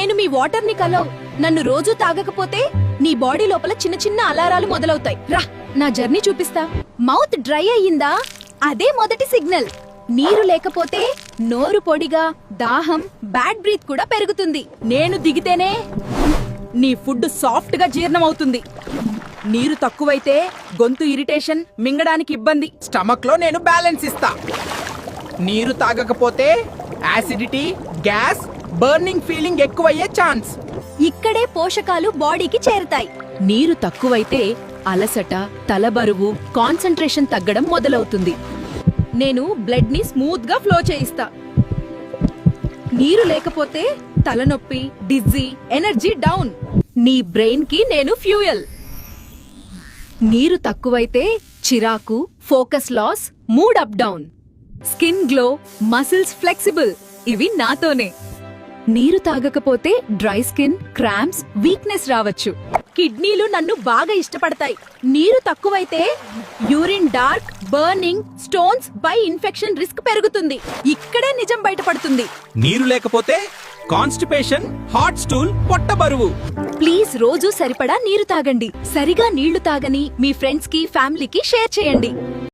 నేను మీ వాటర్ ని కలవ్. నన్ను రోజూ తాగకపోతే నీ బాడీ లోపల చిన్న చిన్న అలారాలు మొదలవుతాయి. రా, నా జర్నీ చూపిస్తా. మౌత్ డ్రై అయ్యిందా? అదే మొదటి సిగ్నల్. నీరు లేకపోతే నోరు పొడిగా, దాహం, బ్యాడ్ బ్రీత్ కూడా పెరుగుతుంది. నేను దిగితేనే నీ ఫుడ్ సాఫ్ట్ గా జీర్ణమవుతుంది. నీరు తక్కువైతే గొంతు ఇరిటేషన్, మింగడానికి ఇబ్బంది. స్టమక్ లో నేను బ్యాలెన్స్ ఇస్తా. నీరు తాగకపోతే యాసిడిటీ, గ్యాస్, బర్నింగ్ ఫీలింగ్ ఎక్కువయ్యే ఛాన్స్. ఇక్కడే పోషకాలు బాడీకి చేరుతాయి. నీరు తక్కువైతే అలసట, తలబరువు, కాన్సంట్రేషన్ తగ్గడం మొదలవుతుంది. నేను బ్లడ్ ని స్మూత్ గా ఫ్లో చేయిస్తా. నీరు లేకపోతే తలనొప్పి, డిజ్జీ, ఎనర్జీ డౌన్. నీ బ్రెయిన్ కి నేను ఫ్యూయల్. నీరు తక్కువైతే చిరాకు, focus loss, mood up down. Skin glow, muscles flexible. ఇవి నాతోనే. నీరు తాగకపోతే డ్రై స్కిన్, క్రాంప్స్, వీక్నెస్ రావచ్చు. కిడ్నీలు నన్ను బాగా ఇష్టపడతాయి. నీరు తక్కువైతే urine dark, burning, stones by infection risk పెరుగుతుంది. ఇక్కడే నిజం బయటపడుతుంది. నీరు లేకపోతే కాన్స్టిపేషన్, హాట్ స్టూల్, పొట్ట బరువు. ప్లీజ్ రోజు సరిపడా నీరు తాగండి. సరిగా నీళ్లు తాగని మీ ఫ్రెండ్స్ కి, ఫ్యామిలీకి షేర్ చేయండి.